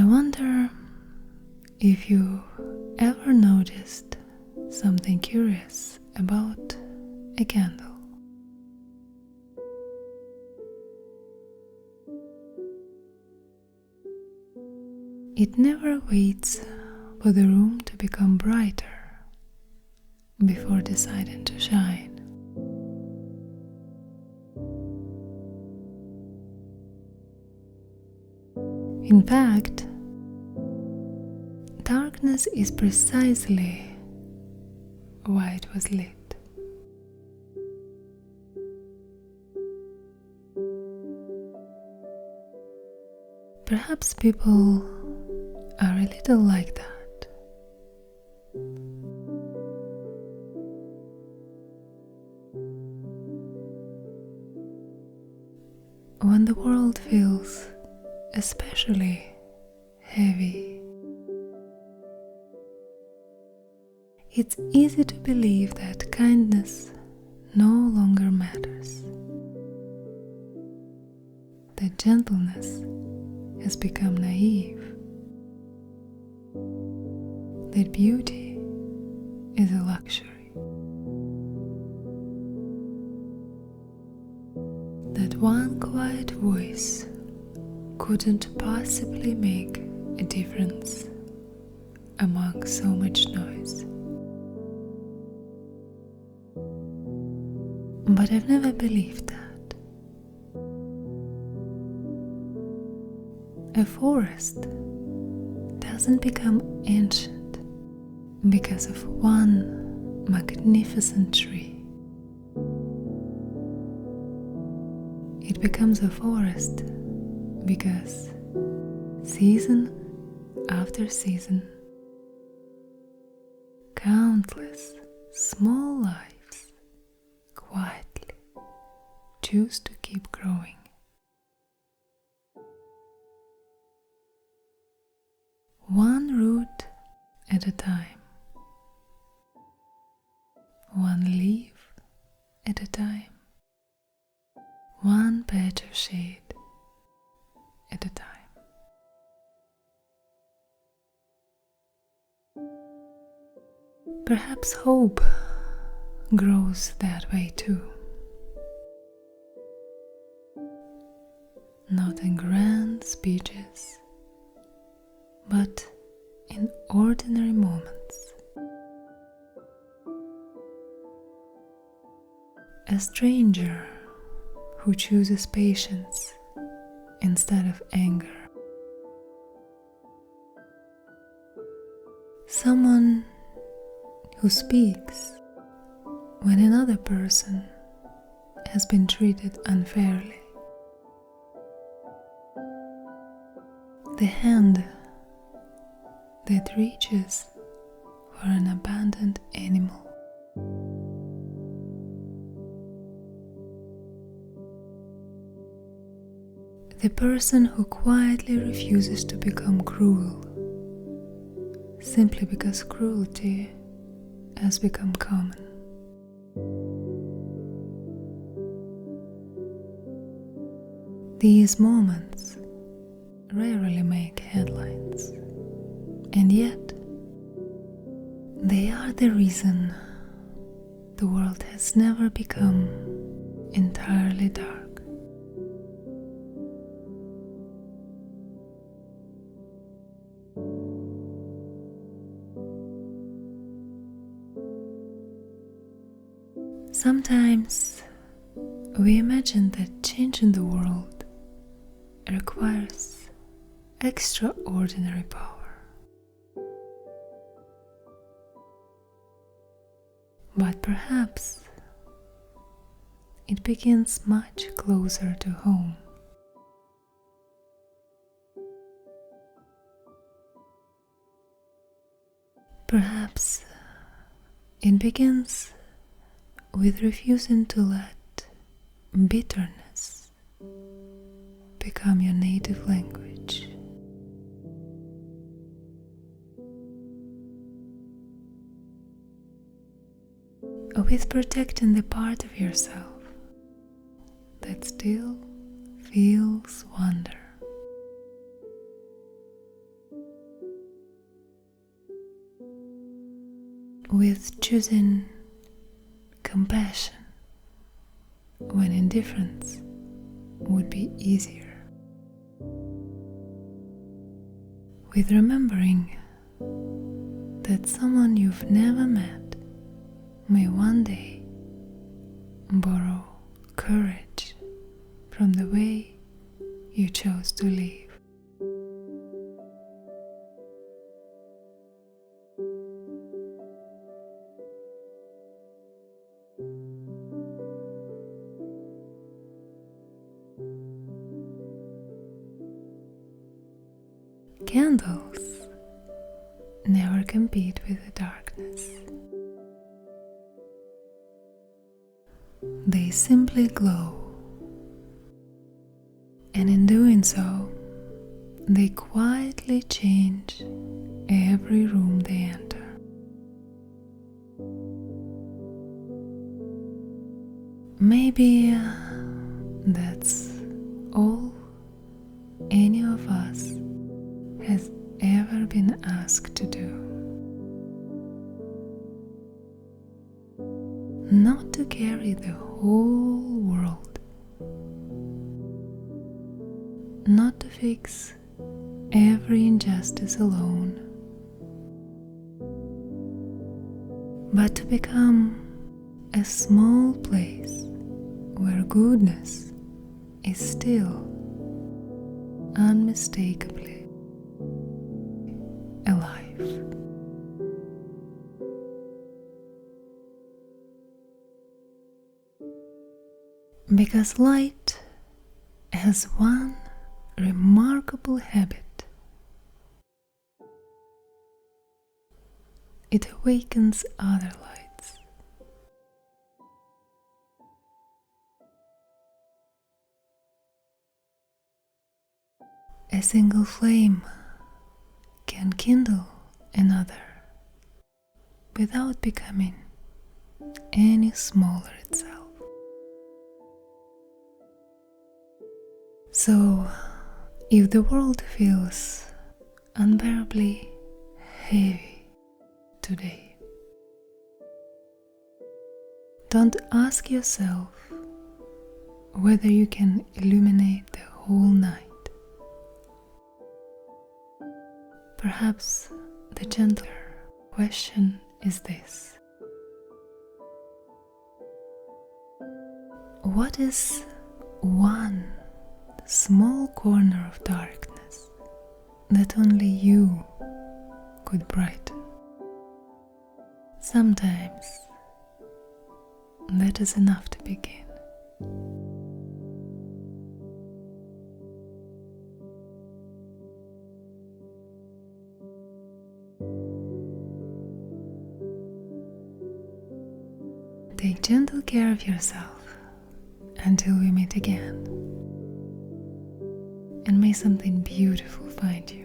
wonder if you ever noticed something curious about a candle. It never waits for the room to become brighter before deciding to shine. In fact, darkness is precisely why it was lit. Perhaps people are a little like that. When the world feels especially heavy, it's easy to believe that kindness no longer matters, that gentleness has become naive, that beauty is a luxury, that one quiet voice couldn't possibly make a difference among so much noise. But I've never believed that. A forest doesn't become ancient because of one magnificent tree. It becomes a forest because season after season, countless small lives quietly choose to keep growing. One root at a time, one leaf at a time, one patch of shade at a time. Perhaps hope grows that way too. Not in grand speeches, but in ordinary moments. A stranger who chooses patience instead of anger. Someone who speaks when another person has been treated unfairly. The hand that reaches for an abandoned animal. The person who quietly refuses to become cruel simply because cruelty has become common. These moments rarely make headlines, and yet they are the reason the world has never become entirely dark. Sometimes we imagine that changing the world requires extraordinary power. But perhaps it begins much closer to home. Perhaps it begins with refusing to let bitterness become your native language. With protecting the part of yourself that still feels wonder. with choosing compassion when indifference would be easier, with remembering that someone you've never met may one day borrow courage from the way you chose to live. Candles never compete with the darkness. They simply glow, and in doing so, they quietly change every room they enter. Maybe that's all any of us has ever been asked to do. Not to carry the whole world, not to fix every injustice alone, but to become a small place where goodness is still unmistakably alive. Because light has one remarkable habit. It awakens other lights. A single flame can kindle another without becoming any smaller itself. So, if the world feels unbearably heavy today, don't ask yourself whether you can illuminate the whole night. Perhaps the gentler question is this: what is one small corner of darkness that only you could brighten? Sometimes that is enough to begin. Take gentle care of yourself until we meet again, and may something beautiful find you.